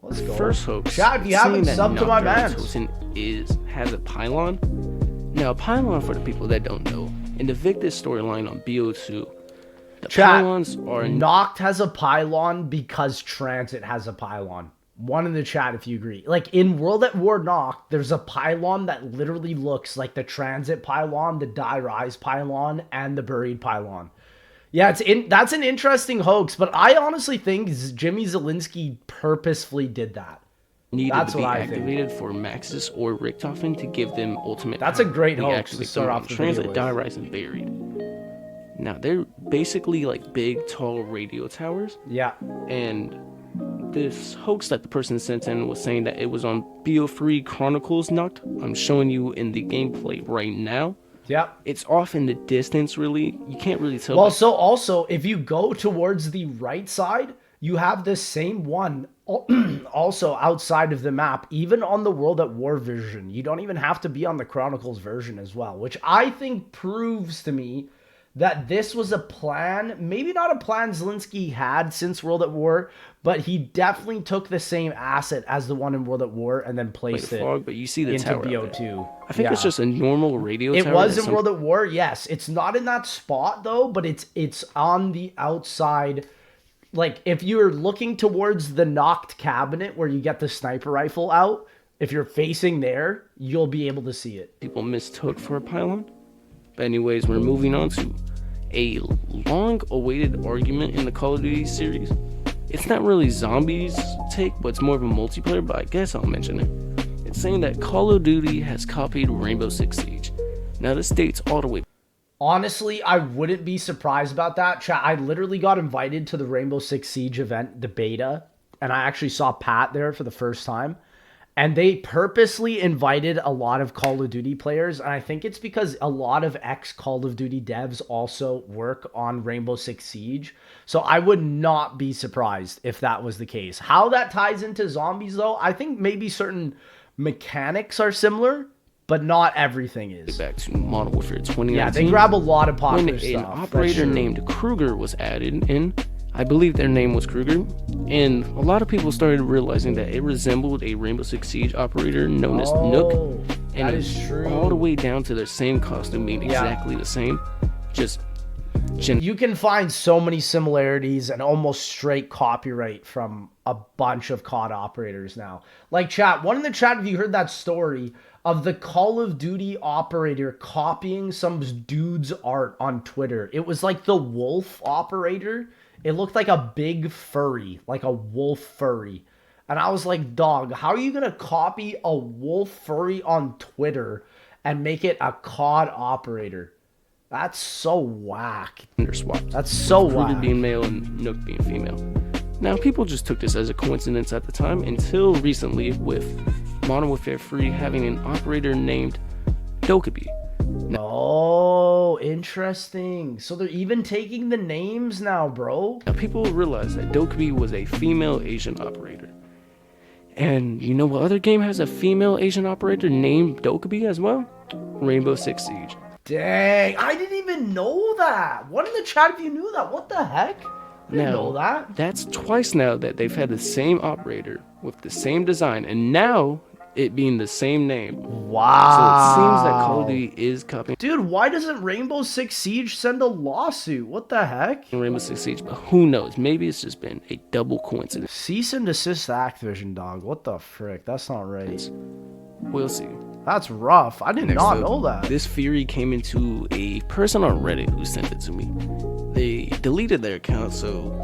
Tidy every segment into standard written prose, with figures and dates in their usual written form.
Let's go. First hoax. Chat, if you haven't subbed to my bands. Has a pylon. Now, a pylon, for the people that don't know, in the Victus storyline on BO2, the pylons are... Noct has a pylon because Transit has a pylon. One in the chat if you agree. Like, in World at War Noct, there's a pylon that literally looks like the Transit pylon, the Die Rise pylon, and the Buried pylon. Yeah, that's an interesting hoax, but I honestly think Jimmy Zielinski purposefully did that. That's to be activated for Maxis or Richtofen to give them ultimate. That's a great hoax to start off the Transit, Die Rise, and Buried. Now, they're basically like big, tall radio towers. Yeah. And this hoax that the person sent in was saying that it was on BO3 Chronicles Noct. I'm showing you in the gameplay right now. Yeah. It's off in the distance, really. You can't really tell. Well, so also, if you go towards the right side, you have this same one also outside of the map, even on the World at War version. You don't even have to be on the Chronicles version as well, which I think proves to me that this was a plan, maybe not a plan Zielinski had since World at War, but he definitely took the same asset as the one in World at War and then placed it but you see the into tower BO2. I think it's just a normal radio tower. It was in World at War, yes. It's not in that spot, though, but it's on the outside. Like, if you're looking towards the Noct cabinet where you get the sniper rifle out, if you're facing there, you'll be able to see it. People mistook for a pylon. But anyways, we're moving on to a long-awaited argument in the Call of Duty series. It's not really zombies take, but it's more of a multiplayer, but I guess I'll mention it. It's saying that Call of Duty has copied Rainbow Six Siege. Now, this dates all the way... Honestly, I wouldn't be surprised about that. Chat, I literally got invited to the Rainbow Six Siege event, the beta, and I actually saw Pat there for the first time. And they purposely invited a lot of Call of Duty players, and I think it's because a lot of ex-Call of Duty devs also work on Rainbow Six Siege. So I would not be surprised if that was the case. How that ties into zombies, though, I think maybe certain mechanics are similar, but not everything is. Back to Modern Warfare 2019. Yeah, they grab a lot of popular when stuff. An operator named Kruger was added in. I believe their name was Kruger, and a lot of people started realizing that it resembled a Rainbow Six Siege operator known as Nook, and that is true. All the way down to their same costume being exactly the same. Just you can find so many similarities and almost straight copyright from a bunch of COD operators now. Like, chat, one in the chat, have you heard that story of the Call of Duty operator copying some dude's art on Twitter? It was like the wolf operator. It looked like a big furry, like a wolf furry. And I was like, dog, how are you going to copy a wolf furry on Twitter and make it a COD operator? That's so whack. That's so whack. Kruger being male and Nook being female. Now, people just took this as a coincidence at the time until recently with Modern Warfare 3 having an operator named Dokkaebi. Oh, interesting. So they're even taking the names now, bro. Now, people realize that Dokkaebi was a female Asian operator. And you know what other game has a female Asian operator named Dokkaebi as well? Rainbow Six Siege. Dang, I didn't even know that. What in the chat if you knew that? What the heck? I didn't know that. That's twice now that they've had the same operator with the same design, and now it being the same name. Wow. So it seems that Call of Duty is copying. Dude, why doesn't Rainbow Six Siege send a lawsuit? What the heck? Rainbow Six Siege, but who knows? Maybe it's just been a double coincidence. Cease and desist Activision, dog. What the frick? That's not right. We'll see. That's rough. I did not know that. This theory came into a person on Reddit who sent it to me. They deleted their account, so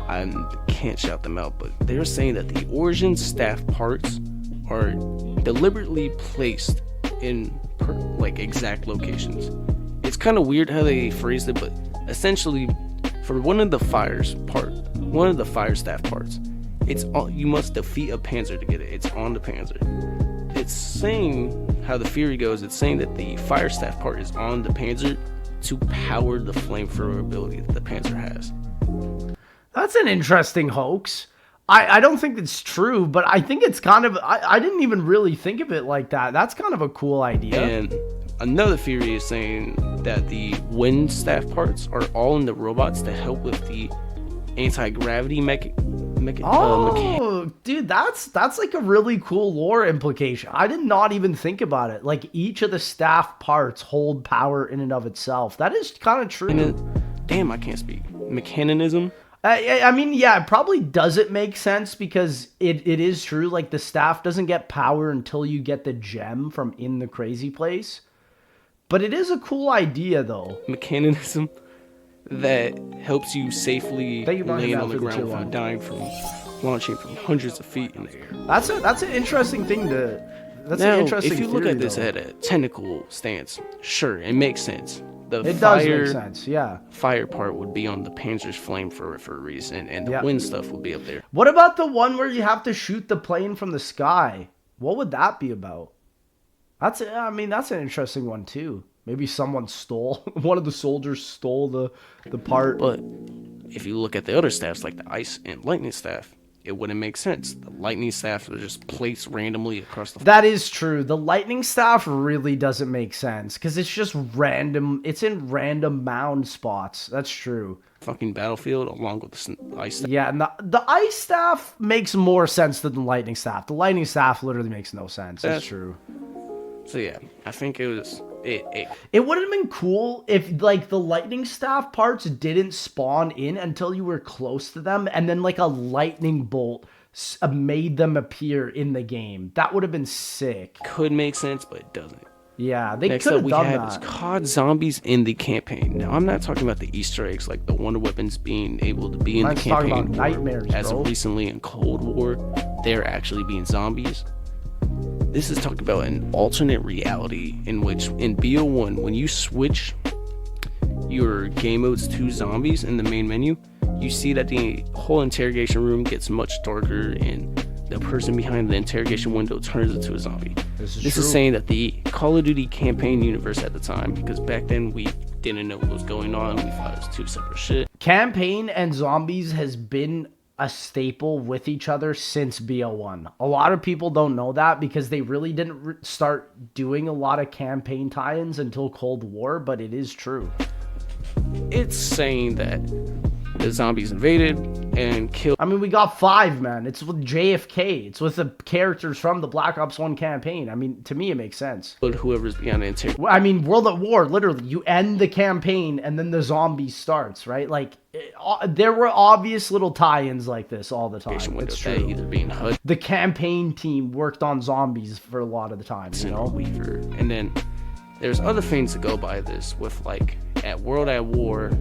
I can't shout them out, but they're saying that the Origin staff parts are deliberately placed in exact locations. It's kind of weird how they phrased it, but essentially, for one of the fire staff parts, you must defeat a Panzer to get it. It's on the Panzer. It's saying how the theory goes. It's saying that the fire staff part is on the Panzer to power the flamethrower ability that the Panzer has. That's an interesting hoax. I don't think it's true, but I think it's kind of... I didn't even really think of it like that. That's kind of a cool idea. And another theory is saying that the wind staff parts are all in the robots to help with the anti-gravity Oh, dude, that's like a really cool lore implication. I did not even think about it. Like each of the staff parts hold power in and of itself. That is kind of true. Damn, I can't speak. Mechanism. I mean, yeah, it probably doesn't make sense because it is true. Like the staff doesn't get power until you get the gem from in the crazy place. But it is a cool idea, though. Mechanism that helps you safely land on the ground without dying from launching from hundreds of feet in the air. That's an interesting thing to. That's now, an interesting. If you look theory, at this though. at a technical stance, sure, it makes sense. It does make sense, yeah. Fire part would be on the Panzer's flame for a reason, and the wind stuff would be up there. What about the one where you have to shoot the plane from the sky? What would that be about? That's an interesting one too. Maybe someone stole, one of the soldiers stole the part. But if you look at the other staffs, like the ice and lightning staff, it wouldn't make sense. The lightning staff are just placed randomly across the... That is true. The lightning staff really doesn't make sense because it's just random. It's in random mound spots. That's true. Fucking battlefield along with the ice staff. Yeah, and the ice staff makes more sense than the lightning staff. The lightning staff literally makes no sense. That's true. So yeah, I think it was... It would have been cool if like the lightning staff parts didn't spawn in until you were close to them, and then like a lightning bolt made them appear in the game. That would have been sick. Could make sense, but it doesn't. Yeah, they could have done that. Next up, we had COD Zombies in the campaign. Now, I'm not talking about the Easter eggs, like the wonder weapons being able to be in the campaign. Talking about nightmares, as of recently in Cold War, they're actually being zombies. This is talking about an alternate reality in which in BO1, when you switch your game modes to zombies in the main menu, you see that the whole interrogation room gets much darker and the person behind the interrogation window turns into a zombie. This is saying that the Call of Duty campaign universe at the time, because back then we didn't know what was going on, we thought it was two separate shit. Campaign and zombies has been a staple with each other since BO1. A lot of people don't know that because they really didn't start doing a lot of campaign tie-ins until Cold War, but it is true. It's saying that the zombies invaded and killed... I mean, we got 5, man. It's with JFK. It's with the characters from the Black Ops 1 campaign. I mean, to me, it makes sense. But whoever's behind the interior... I mean, World at War, literally. You end the campaign and then the zombie starts, right? Like, there were obvious little tie-ins like this all the time. It's true. Either being HUD. The campaign team worked on zombies for a lot of the time, you know? Weaver. And then there's other things that go by this with, like, in World at War,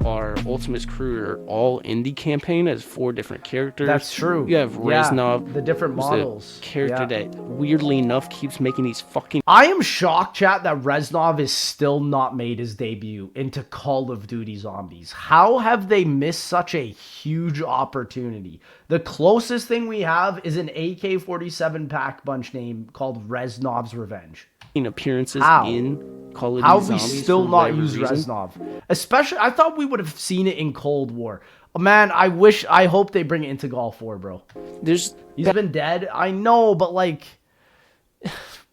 our Ultimate's crew are all in the campaign as 4 different characters. That's true. You have Reznov, the different models. The character that weirdly enough keeps making these fucking... I am shocked, chat, that Reznov is still not made his debut into Call of Duty Zombies. How have they missed such a huge opportunity? The closest thing we have is an AK-47 pack bunch name called Reznov's Revenge. Appearances in Call of Duty How Zombies. How we still not use Reznov? Especially, I thought we would have seen it in Cold War. Man, I hope they bring it into Gulf 4, bro. He's been dead, I know, but like,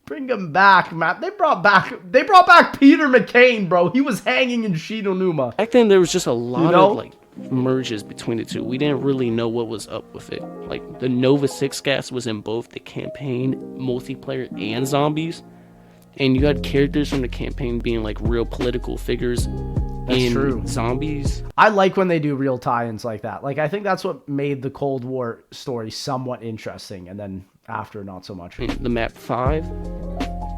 bring him back, man. They brought back Peter McCain, bro. He was hanging in Shidonuma. Back then, there was just a lot of like merges between the two. We didn't really know what was up with it. Like the Nova 6 gas was in both the campaign, multiplayer, and zombies. And you had characters from the campaign being like real political figures in zombies. I like when they do real tie-ins like that. Like, I think that's what made the Cold War story somewhat interesting. And then after, not so much. In the map 5,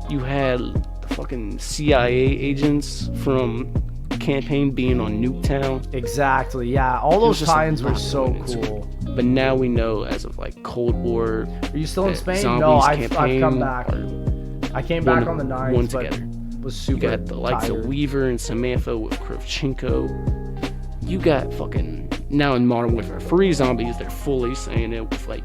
you had the fucking CIA agents from campaign being on Nuketown. Exactly, yeah. All those tie-ins were so cool. But now we know, as of like Cold War... Are you still in Spain? No, I've come back. I came back on the 9th, but was super You got the likes of Weaver and Samantha with Kravchenko. You got fucking... Now in Modern Warfare 3 zombies, they're fully saying it with like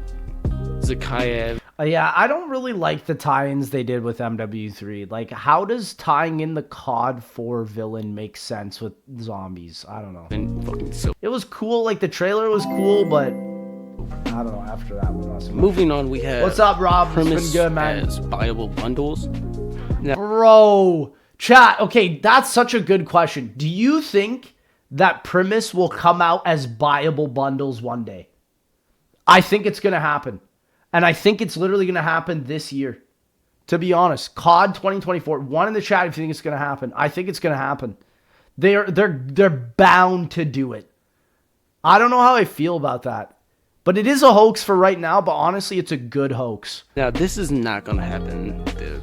Zakayev. Yeah, I don't really like the tie-ins they did with MW3. Like, how does tying in the COD 4 villain make sense with zombies? I don't know. And fucking it was cool, like the trailer was cool, but... I don't know, after that one. Not so much. Moving on, we have... What's up, Rob? It's been good, man. As buyable bundles. Now, bro, chat, okay, that's such a good question. Do you think that Primus will come out as buyable bundles one day. I think it's going to happen. And I think it's literally going to happen this year. To be honest, COD 2024. One in the chat if you think it's going to happen. I think it's going to happen. They're bound to do it. I don't know how I feel about that. But it is a hoax for right now, but honestly, it's a good hoax. Now, this is not going to happen. The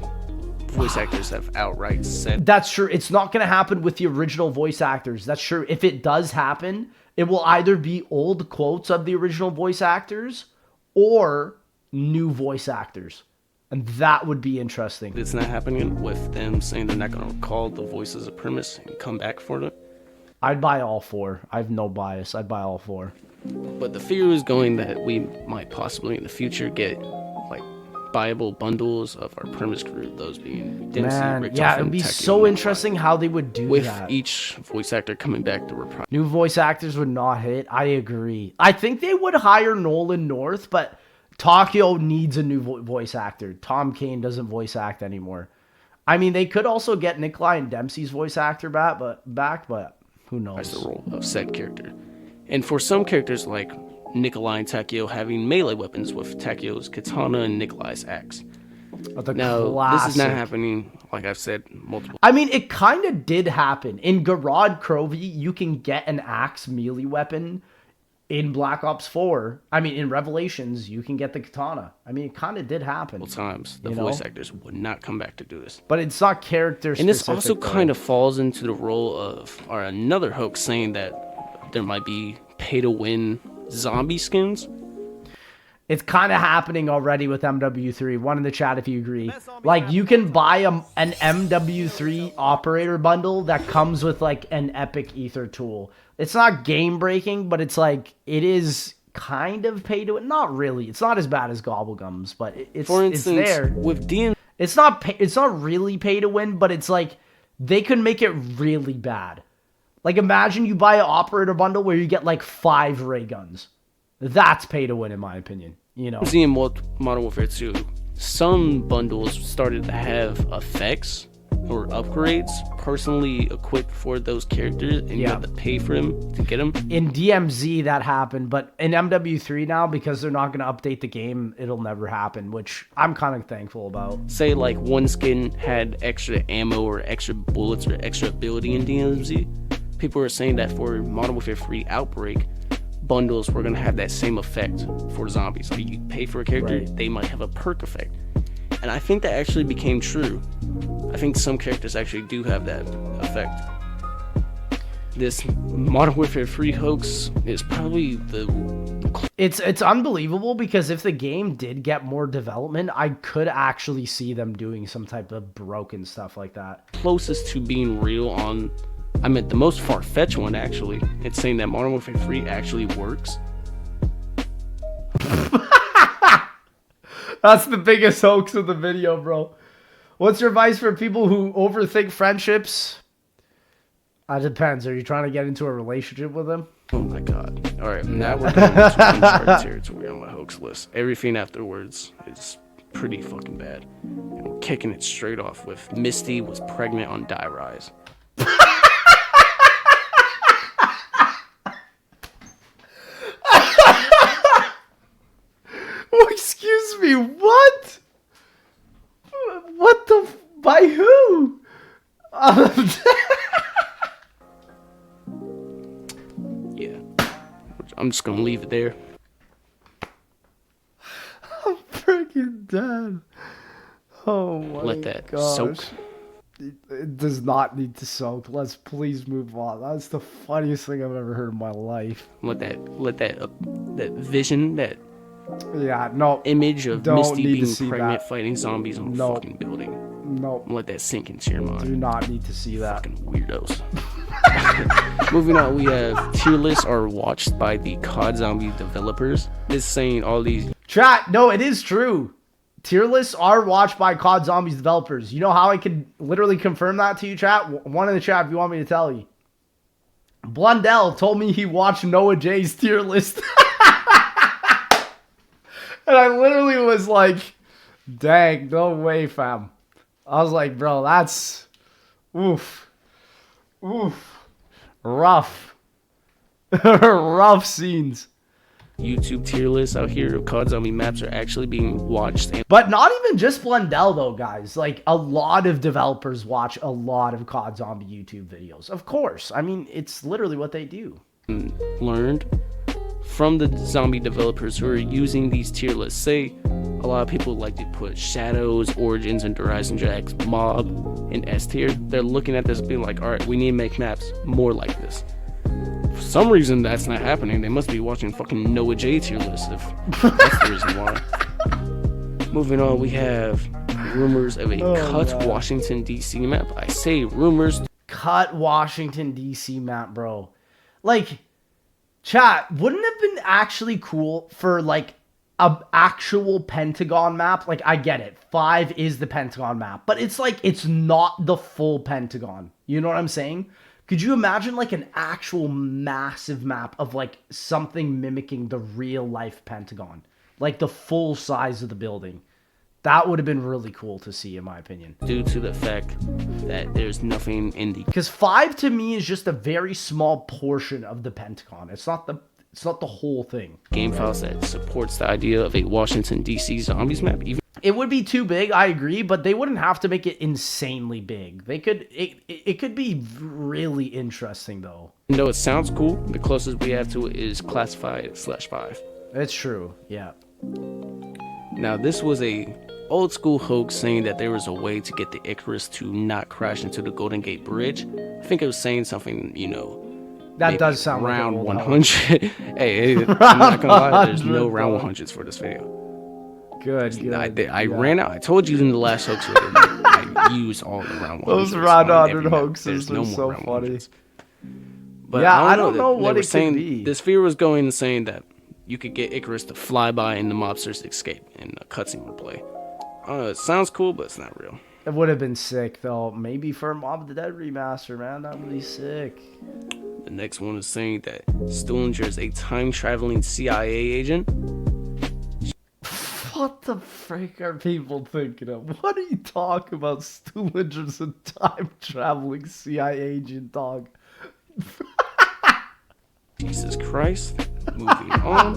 voice actors have outright said. That's true. It's not going to happen with the original voice actors. That's true. If it does happen, it will either be old quotes of the original voice actors or new voice actors. And that would be interesting. It's not happening with them saying they're not going to recall the voices of Primus and come back for them. I'd buy all four. I have no bias. I'd buy all four. But the fear is going that we might possibly in the future get like buyable bundles of our Primus crew, those being Dempsey, Richtofen, yeah, it'd be Tekio, so and interesting how they would do with that. each voice actor coming back to reprise. New voice actors would not hit. I agree. I think they would hire Nolan North, but Takio needs a new voice actor. Tom Kane doesn't voice act anymore. I mean, they could also get Nikolai and Dempsey's voice actor back, but who knows? That's the role of said character. And for some characters like Nikolai and Takio having melee weapons with Takio's katana and Nikolai's axe. Now, this is not happening, like I've said multiple. I mean, it kind of did happen. In Garad Krovy, you can get an axe melee weapon. In Black Ops 4, I mean, in Revelations, you can get the katana. I mean, it kind of did happen. Times the voice actors would not come back to do this. But it's not character specific. And this also kind of falls into the role of, or another hoax saying that there might be pay-to-win zombie skins. It's kind of happening already with MW3. One in the chat if you agree. Like, you can buy an MW3 operator bundle that comes with, like, an epic ether tool. It's not game-breaking, but it's, like, it is kind of pay-to-win. Not really. It's not as bad as Gobblegums, but it's, for instance, it's there. With DM... It's not really pay-to-win, but it's, like, they can make it really bad. Like, imagine you buy an operator bundle where you get, like, 5 ray guns. That's pay to win, in my opinion. You know, in Modern Warfare 2, some bundles started to have effects or upgrades personally equipped for those characters, and you have to pay for them to get them. In DMZ, that happened, but in MW3 now, because they're not going to update the game, it'll never happen, which I'm kind of thankful about. Say, like, one skin had extra ammo or extra bullets or extra ability in DMZ. People are saying that for Modern Warfare 3 Outbreak, bundles were going to have that same effect for zombies. So you pay for a character, they might have a perk effect. And I think that actually became true. I think some characters actually do have that effect. This Modern Warfare 3 hoax is probably the... It's unbelievable, because if the game did get more development, I could actually see them doing some type of broken stuff like that. Closest to being real on... I mean, the most far-fetched one, actually. It's saying that Modern Warfare 3 actually works. That's the biggest hoax of the video, bro. What's your advice for people who overthink friendships? It depends. Are you trying to get into a relationship with them? Oh my god. Alright, now we're going into uncharted territory on my hoax list. Everything afterwards is pretty fucking bad. And we're kicking it straight off with Misty was pregnant on Die Rise. Excuse me, what? What the... By who? Yeah. I'm just gonna leave it there. I'm freaking dead. Oh my Let that gosh. soak. It does not need to soak. Let's please move on. That's the funniest thing I've ever heard in my life. Let that vision, that image of Misty being pregnant fighting zombies on a fucking building. Nope. Let that sink into your mind. Do not need to see that. Fucking weirdos. Moving on, we have tier lists are watched by the COD Zombie developers. This saying all these... Chat, no, it is true. Tier lists are watched by COD Zombies developers. You know how I can literally confirm that to you, chat? One in the chat if you want me to tell you. Blundell told me he watched Noah J's tier list. And I literally was like, dang, no way, fam. I was like, bro, that's... Oof. Rough. Rough scenes. YouTube tier lists out here of COD zombie maps are actually being watched and But not even just Blundell though, guys. Like a lot of developers watch a lot of COD Zombie YouTube videos. Of course. I mean, it's literally what they do. learned from the zombie developers who are using these tier lists. Say a lot of people like to put Shadows, Origins, and Horizon Jags, Mob in S tier. They're looking at this being like, all right, we need to make maps more like this. For some reason that's not happening. They must be watching fucking Noah J tier list if that's the reason why. Moving on, we have rumors of a cut Washington DC map. I say rumors. Cut Washington DC map, bro. Like, chat, wouldn't it have been actually cool for like a actual Pentagon map? Like, I get it, 5 is the Pentagon map, but it's like it's not the full Pentagon. You know what I'm saying? Could you imagine like an actual massive map of like something mimicking the real life Pentagon? Like the full size of the building. That would have been really cool to see, in my opinion. Due to the fact that there's nothing in the Because 5 to me is just a very small portion of the Pentagon. It's not the whole thing. game files that supports the idea of a Washington DC zombies map. Even It would be too big, I agree, but they wouldn't have to make it insanely big. They could it could be really interesting though. though it sounds cool, the closest we have to it is Classified/5. It's true, yeah. Now this was a old school hoax saying that there was a way to get the Icarus to not crash into the Golden Gate Bridge. I think it was saying something, That maybe does sound like round an old 100. hey, I'm not gonna lie, there's no round 100s for this video. Good. I ran out. I told you in the last hoax video that I used all the round 100s. Those round on 100 every map. hoaxes There's are more so round funny. 100s. But Yeah, I don't know They what were it could saying, be. This fear was going and saying that you could get Icarus to fly by and the mobsters escape and a cutscene would play. It sounds cool, but it's not real. It would have been sick though. Maybe for a Mob of the Dead remaster, man. That would be sick. The next one is saying that Stillinger is a time-traveling CIA agent. What the frick are people thinking of? What are you talking about? Stuhlinger's a time-traveling CIA agent, dog. Jesus Christ. Moving on.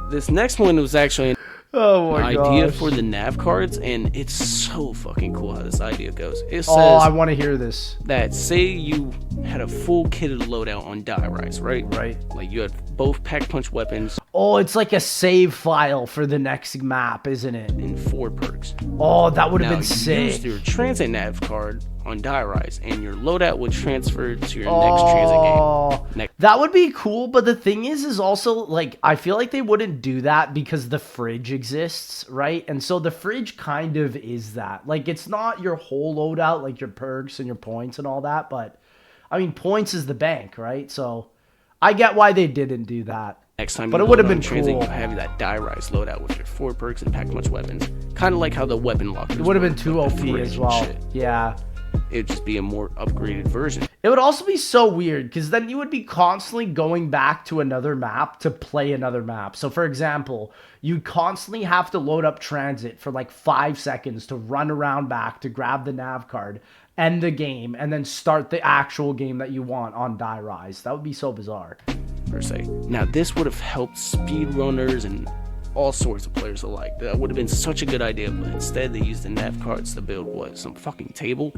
This next one was actually Oh an my idea gosh. for the nav cards, and it's so fucking cool how this idea goes. It says Oh, I want to hear this. that say you had a full kitted loadout on Die Rise, right? Right. Like you had both pack punch weapons Oh, it's like a save file for the next map, isn't it? and 4 perks. Oh, that would have Now been you sick. used your transit nav card on Die Rise, and your loadout would transfer to your next transit game. Next. That would be cool, but the thing is also, like, I feel like they wouldn't do that because the fridge exists, right? And so the fridge kind of is that. Like, it's not your whole loadout, like your perks and your points and all that, but, I mean, points is the bank, right? So, I get why they didn't do that. Next time, But you it would load have on been transit, cool. you have that Die Rise loadout with your 4 perks and pack punch weapons. Kind of like how the weapon lockers. It would have were, been too like the OP fridge as and well. shit. Yeah. It'd just be a more upgraded version. It would also be so weird because then you would be constantly going back to another map to play another map. So, for example, you'd constantly have to load up transit for like 5 seconds to run around back to grab the nav card, end the game, and then start the actual game that you want on Die Rise. That would be so bizarre. Per se. Now, this would have helped speedrunners and all sorts of players alike. That would have been such a good idea, but instead they used the nav cards to build what? Some fucking table?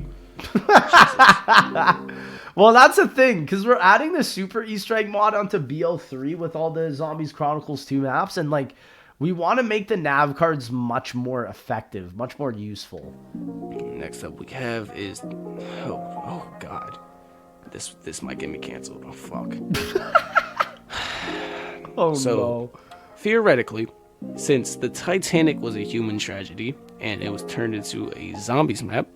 Well, that's the thing, because we're adding the Super Easter Egg mod onto BO3 with all the Zombies Chronicles 2 maps, and like, we want to make the nav cards much more effective, much more useful. Next up we have is... Oh god. This might get me canceled. Oh, fuck. Oh So, no. theoretically, since the Titanic was a human tragedy, and it was turned into a zombies map,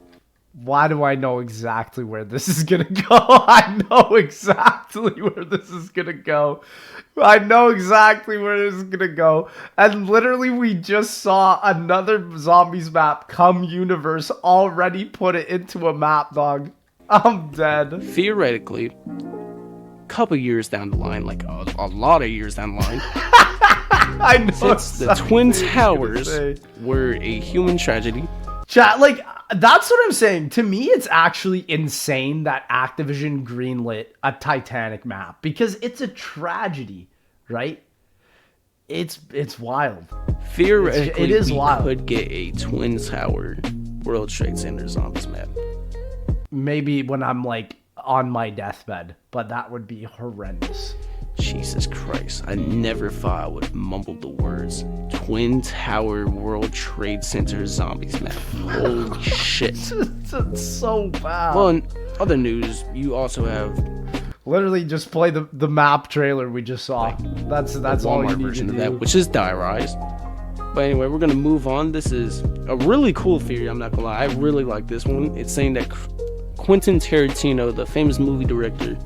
Why do I know exactly where this is gonna go? I know exactly where this is gonna go. I know exactly where this is gonna go. And literally we just saw another zombies map come universe already put it into a map, dog. I'm dead. theoretically, couple years down the line, like a lot of years down the line, I know since the exactly Twin what you're gonna Towers say. were a human tragedy, Chat, like, That's what I'm saying. To me, it's actually insane that Activision greenlit a Titanic map because it's a tragedy, right? It's wild. Theoretically, it is we wild. could get a Twin Tower World Trade Center zombies map. Maybe when I'm like on my deathbed, but that would be horrendous. Jesus Christ, I never thought I would mumble the words Twin Tower World Trade Center zombies map. Holy shit. It's so bad. Well, in other news, you also have Literally just play the map trailer we just saw. That's all you Walmart need version to of do. that, which is Die Rise. But anyway, we're gonna move on. This is a really cool theory, I'm not gonna lie. I really like this one. It's saying that Quentin Tarantino, the famous movie director,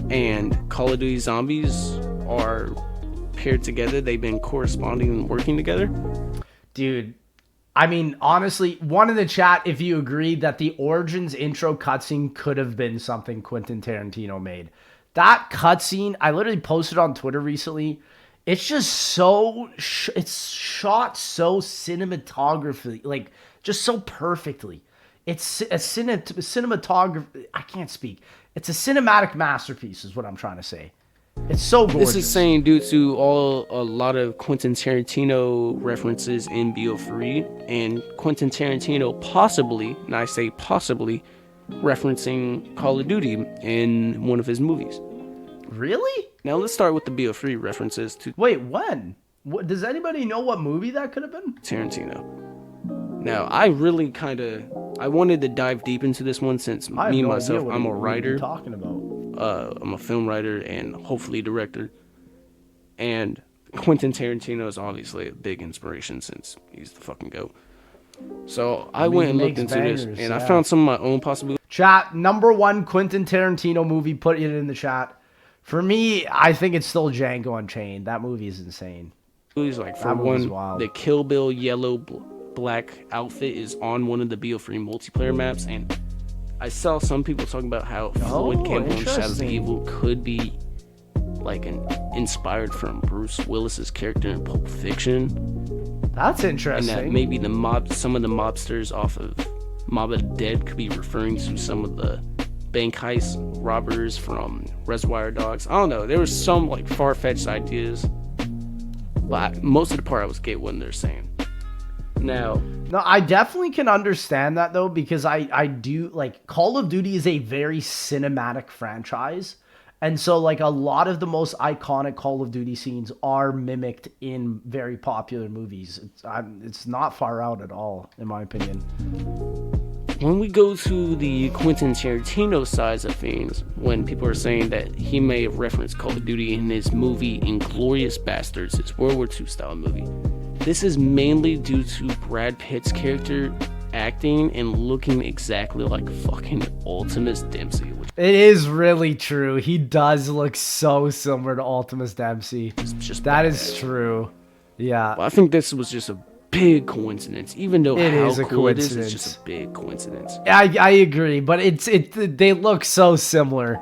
and Call of Duty Zombies are paired together. They've been corresponding and working together. Dude, I mean, honestly, one in the chat if you agreed that the Origins intro cutscene could have been something Quentin Tarantino made. That cutscene, I literally posted on Twitter recently. It's just so, it's shot so cinematography, like just so perfectly. It's a cinematography. I can't speak. It's a cinematic masterpiece, is what I'm trying to say. It's so gorgeous. This is saying due to a lot of Quentin Tarantino references in BO3 and Quentin Tarantino possibly, and I say possibly, referencing Call of Duty in one of his movies. Really? Now let's start with the BO3 references to Wait, when? What, does anybody know what movie that could have been? Tarantino. Now I really I wanted to dive deep into this one since me myself, I'm a writer. Talking about. I'm a film writer and hopefully director. And Quentin Tarantino is obviously a big inspiration since he's the fucking GOAT. So I went and looked into this and I found some of my own possibilities. Chat, number one Quentin Tarantino movie, put it in the chat. For me, I think it's still Django Unchained. That movie is insane. Like for one, the Kill Bill yellow black outfit is on one of the BO3 multiplayer maps, and I saw some people talking about how Floyd Campbell in Shadows of Evil could be like inspired from Bruce Willis's character in Pulp Fiction. That's interesting. And that maybe some of the mobsters off of Mob of the Dead could be referring to some of the bank heist robbers from Reservoir Dogs. I don't know. There was some like far-fetched ideas, but most of the part I was getting what they're saying. Now, no, I definitely can understand that though, because I do like Call of Duty is a very cinematic franchise. And so like a lot of the most iconic Call of Duty scenes are mimicked in very popular movies. It's not far out at all, in my opinion. When we go to the Quentin Tarantino sides of things, when people are saying that he may have referenced Call of Duty in his movie Inglourious Basterds, his World War II style movie, this is mainly due to Brad Pitt's character acting and looking exactly like fucking Ultimus Dempsey. It is really true. He does look so similar to Ultimus Dempsey. That is true. Yeah. Well, I think this was just a big coincidence, even though it how is a cool coincidence. It is, it's just a big coincidence. I agree, but they look so similar.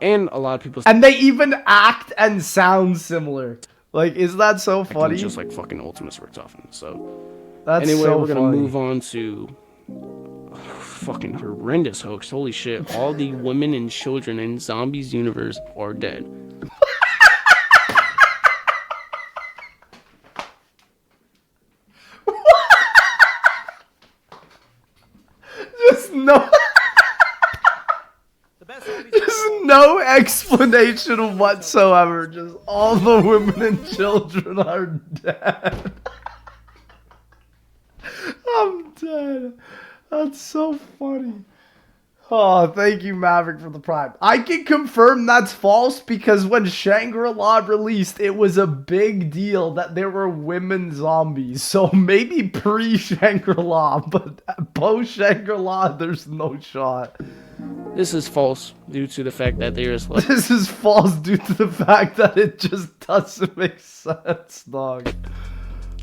And a lot of people... And they even act and sound similar. Like, isn't that so funny? Just like fucking Ultimus ripped off him. So, that's anyway, so we're gonna funny. move on to fucking horrendous hoax. Holy shit! All the women and children in Zombies universe are dead. Just no. Just no explanation whatsoever. Just all the women and children are dead. I'm dead. That's so funny. Oh, thank you, Maverick, for the prime. I can confirm that's false because when Shangri-La released, it was a big deal that there were women zombies. So maybe pre-Shangri-La, but post-Shangri-La, there's no shot. This is false due to the fact that there is like... This is false due to the fact that it just doesn't make sense, dog.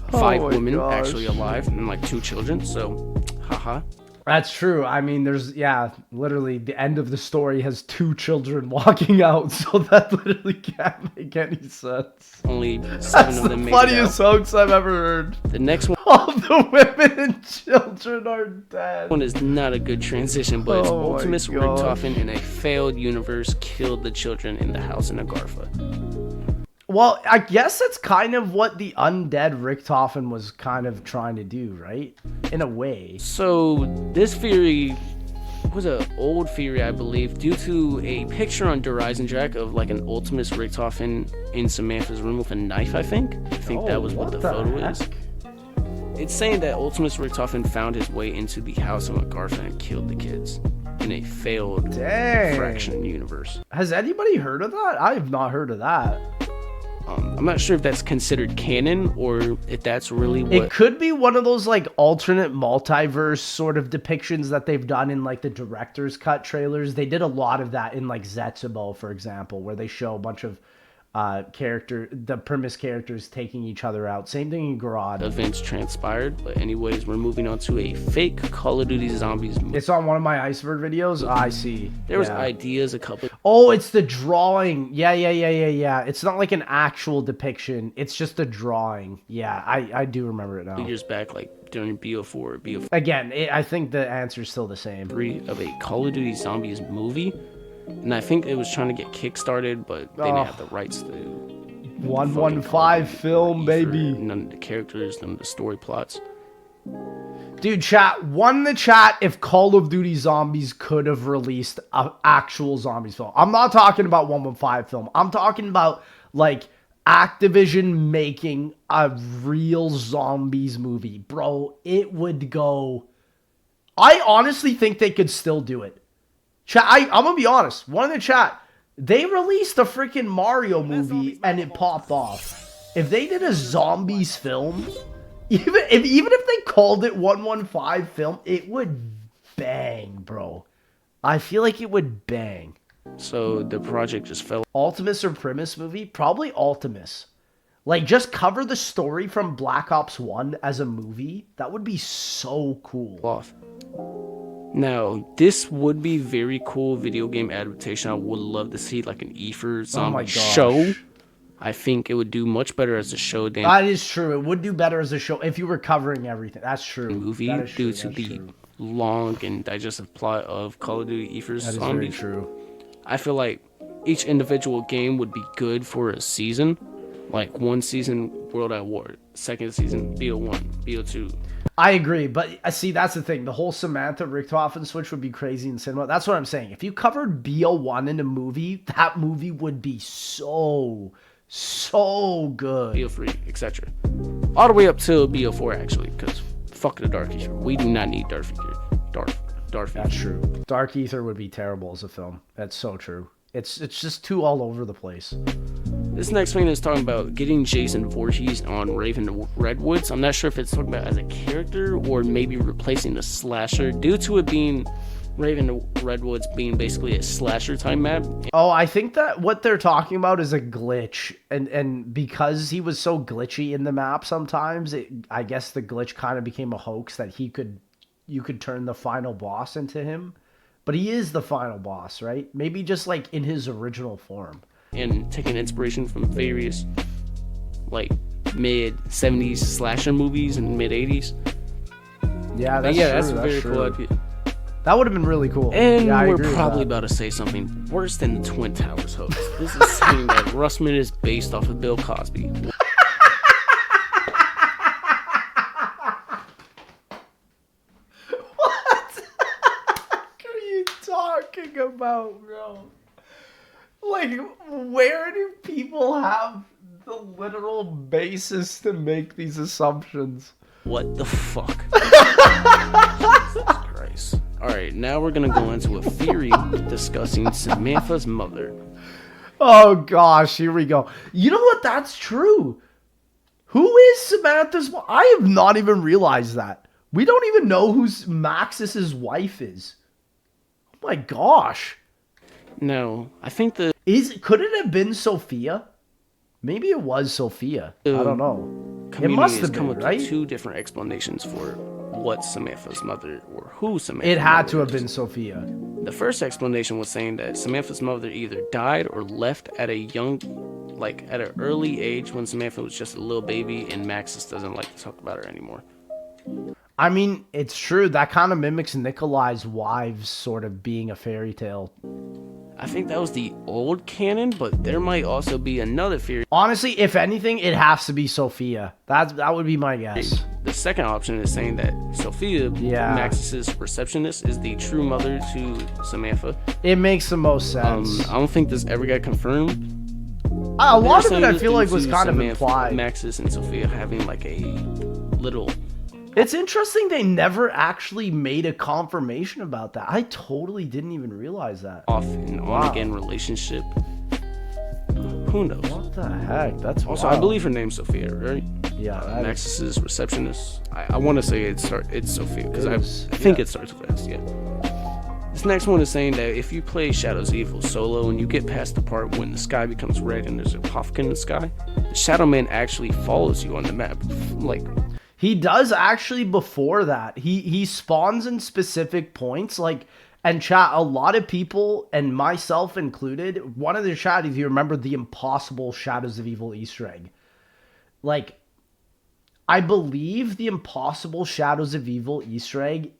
5 women actually alive and like 2 children, so haha. That's true. I mean, there's, yeah, literally the end of the story has 2 children walking out, so that literally can't make any sense. Only 7 That's of them the made it out. funniest hoax I've ever heard. The next one All the women and children are dead. One is not a good transition, but it's Oh my Ultimus gosh. Richtofen in a failed universe killed the children in the house in Agartha. Well, I guess that's kind of what the undead Richtofen was kind of trying to do, right? In a way. So this theory was an old theory, I believe, due to a picture on Derisendrack of like an Ultimus Richtofen in Samantha's room with a knife, I think. I think that was what the photo is. It's saying that Ultimus Richtofen found his way into the house of Agartha and killed the kids in a failed fraction universe. Has anybody heard of that? I have not heard of that. I'm not sure if that's considered canon or if that's really what... It could be one of those like alternate multiverse sort of depictions that they've done in like the director's cut trailers. They did a lot of that in like Zetsubo, for example, where they show a bunch of the premise characters taking each other out. Same thing in Garage. Events transpired, but anyways, we're moving on to a fake Call of Duty Zombies movie. It's on one of my Iceberg videos. I see. There was ideas a couple... Oh, it's the drawing. Yeah. It's not like an actual depiction. It's just a drawing. Yeah, I do remember it now. Years back, like during BO4 or BO4. Again, I think the answer's still the same. Of a Call of Duty Zombies movie. And I think it was trying to get kickstarted, but they didn't have the rights to 115 film, baby. None of the characters, none of the story plots. Dude, chat, one in the chat if Call of Duty Zombies could have released an actual zombies film. I'm not talking about 115 film. I'm talking about, like, Activision making a real zombies movie. Bro, it would go... I honestly think they could still do it. Chat, I'm gonna be honest. One in the chat, they released a freaking Mario movie and it popped off. If they did a zombies film, even if they called it 115 film, it would bang, bro. I feel like it would bang. So the project just fell. Ultimus or Primus movie? Probably Ultimus. Like, just cover the story from Black Ops 1 as a movie. That would be so cool. Off. Now, this would be very cool video game adaptation. I would love to see like an E4 zombie show. I think it would do much better as a show than... That is true. It would do better as a show if you were covering everything. That's true. Movie due to the long and digestive plot of Call of Duty E4 Zombies. That is very true. I feel like each individual game would be good for a season. Like one season, World at War. Second season, BO1, BO2. I agree, but see, that's the thing. The whole Samantha Richtofen switch would be crazy in cinema. That's what I'm saying. If you covered BO1 in a movie, that movie would be so good. BO3, etc. All the way up to BO4, actually, because fuck the Dark Ether. We do not need Dark Ether. Dark Ether. That's true. Dark Ether would be terrible as a film. That's so true. It's just too all over the place. This next thing is talking about getting Jason Voorhees on Raven Redwoods. I'm not sure if it's talking about as a character or maybe replacing the slasher due to it being Raven Redwoods being basically a slasher time map. Oh, I think that what they're talking about is a glitch, and because he was so glitchy in the map sometimes, I guess the glitch kind of became a hoax that you could turn the final boss into him. But he is the final boss, right? Maybe just like in his original form. And taking inspiration from various like mid-70s slasher movies and mid-80s. Yeah, that's true. A very cool idea. That would have been really cool. And we're probably about to say something worse than the Twin Towers hoax. This is saying that Russman is based off of Bill Cosby. What are you talking about, bro? Like, where do people have the literal basis to make these assumptions? What the fuck? Jesus Christ. Alright, now we're gonna go into a theory discussing Samantha's mother. Oh gosh, here we go. You know what? That's true. Who is Samantha's mother? I have not even realized that. We don't even know who Maxis's wife is. Oh my gosh. No, I think could it have been Sophia? Maybe it was Sophia. I don't know. It must have been, right? Two different explanations for what Samantha's mother or who Samantha. It had to have been Sophia. The first explanation was saying that Samantha's mother either died or left at a young, like at an early age when Samantha was just a little baby, and Maxis doesn't like to talk about her anymore. I mean, it's true. That kind of mimics Nikolai's wives sort of being a fairy tale. I think that was the old canon, but there might also be another theory. Honestly, if anything, it has to be Sophia. That would be my guess. The second option is saying that Sophia, Yeah. Max's receptionist, is the true mother to Samantha. It makes the most sense. I don't think this ever got confirmed. A lot of it, They're I saying feel due like, was to kind of Samantha, implied. Maxis and Sophia having like a little It's interesting they never actually made a confirmation about that. I totally didn't even realize that. off and on again relationship. Who knows? What the heck? That's Also, wild. I believe her name's Sophia, right? Yeah, that is- Maxis's receptionist. I want to say it's Sophia because It I is, think yeah. it starts with S. Yeah. This next one is saying that if you play Shadows of Evil solo and you get past the part when the sky becomes red and there's a puffkin in the sky, the Shadow Man actually follows you on the map. Like, He does actually before that. He spawns in specific points, like, and chat, a lot of people, and myself included, one of the chat, if you remember the impossible Shadows of Evil Easter egg. Like, I believe the impossible Shadows of Evil Easter egg,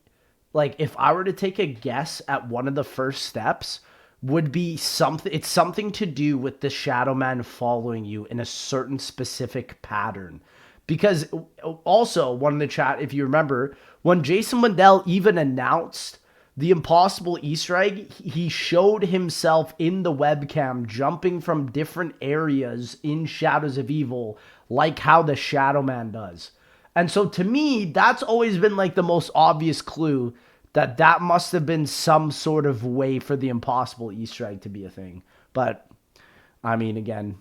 like, if I were to take a guess at one of the first steps, would be something, it's something to do with the Shadow Man following you in a certain specific pattern. Because also, one in the chat, if you remember, when Jason Mundell even announced the impossible Easter egg, he showed himself in the webcam jumping from different areas in Shadows of Evil, like how the Shadow Man does. And so to me, that's always been like the most obvious clue that that must have been some sort of way for the impossible Easter egg to be a thing. But, I mean, again,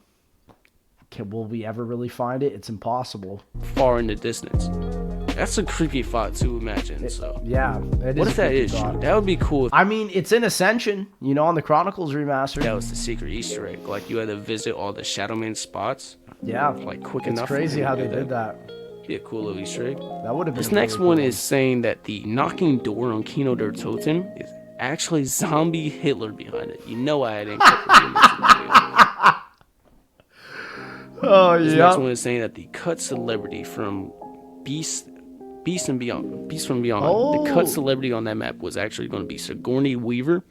will we ever really find it? It's impossible. far in the distance. That's a creepy thought to imagine. So, Yeah. It what is if that creepy is thought. true? That would be cool if I mean, it's in Ascension, you know, on the Chronicles remaster. that was the secret Easter egg. Like, you had to visit all the Shadow Man spots, Yeah. like, quick It's enough. for crazy him to how do they did that. Be a cool little Easter egg. That would have been This a next really one cool is saying that the knocking door on Kino der Toten is actually zombie Hitler behind it. You know I didn't click the image in the video. Oh, This next one is saying that the cut celebrity from Beast from Beyond, the cut Oh. celebrity on that map was actually going to be Sigourney Weaver.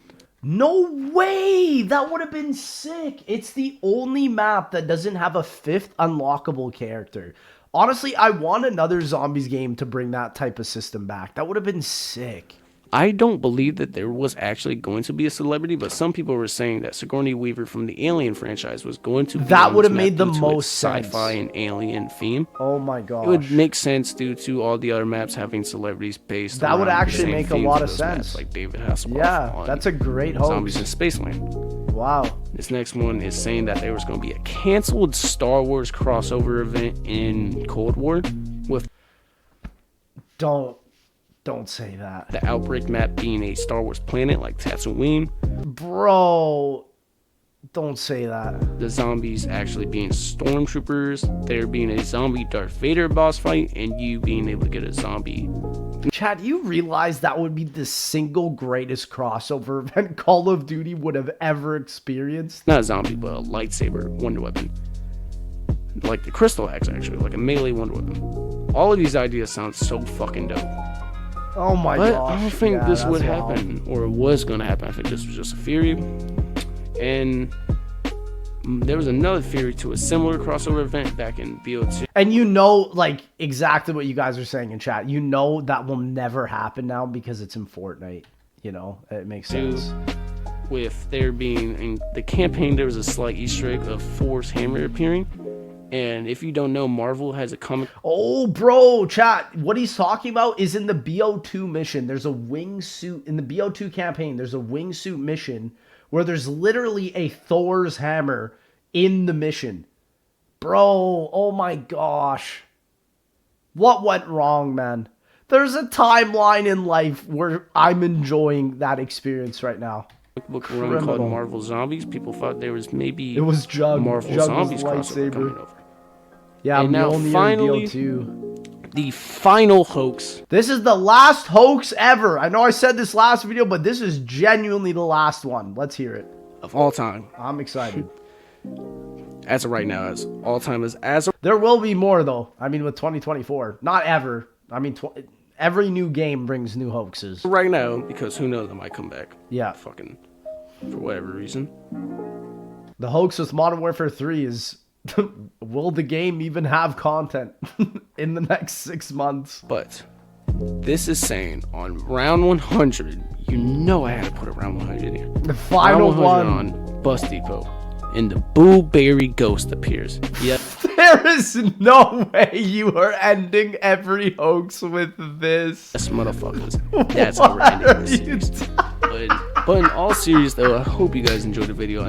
No way! That would have been sick. It's the only map that doesn't have a fifth unlockable character. Honestly, I want another zombies game to bring that type of system back. That would have been sick. I don't believe that there was actually going to be a celebrity, but some people were saying that Sigourney Weaver from the Alien franchise was going to be That on would this have map made the due to its most sci-fi sense. and alien theme. Oh my gosh. It would make sense due to all the other maps having celebrities based. That would around the actually same make a themes lot of of those maps, sense. like David Hasselhoff. Yeah, on that's a great Zombies in hoax. Spaceland. Wow. This next one is saying that there was going to be a canceled Star Wars crossover event in Cold War, with Don't say that. the Outbreak map being a Star Wars planet like Tatooine. Bro, don't say that. The zombies actually being stormtroopers, there being a zombie Darth Vader boss fight, and you being able to get a zombie. Chad, you realize that would be the single greatest crossover event Call of Duty would have ever experienced? Not a zombie, but a lightsaber wonder weapon. Like the Crystal Axe, actually, like a melee wonder weapon. All of these ideas sound so fucking dope. Oh my But gosh. I don't think yeah, this that's would wild. happen, or was going to happen. I think this was just a theory. And there was another theory to a similar crossover event back in BO2. And you know, like, exactly what you guys are saying in chat. You know that will never happen now because it's in Fortnite. You know, it makes sense. With there being, in the campaign, there was a slight Easter egg of Thor's hammer appearing. And if you don't know, Marvel has a comic. Oh, bro, chat. What he's talking about is in the BO2 mission. There's a wingsuit in the BO2 campaign. There's a wingsuit mission where there's literally a Thor's hammer in the mission. Bro, oh my gosh. What went wrong, man? There's a timeline in life where I'm enjoying that experience right now. book run called Criminal. Marvel Zombies. People thought there was maybe It was Jug. Marvel Jug Zombies was crossover lightsaber. coming over. Yeah, And now Mjolnir finally- in BO2. The final hoax. This is the last hoax ever. I know I said this last video, but this is genuinely the last one. Let's hear it. Of all time, I'm excited. as of right now, as all time as of There will be more, though. I mean, with 2024. Not ever. I mean, every new game brings new hoaxes. Right now, because who knows, I might come back. Yeah. Fucking, for whatever reason. The hoax with Modern Warfare 3 is, will the game even have content in the next 6 months? But this is saying on round 100, you know I had to put a round 100 here. The final round 100 one. on Bus Depot. And the Blueberry Ghost appears. Yep. There is no way you are ending every hoax with this. Yes, motherfuckers. That's how we're ending this series. But in all seriousness, though, I hope you guys enjoyed the video.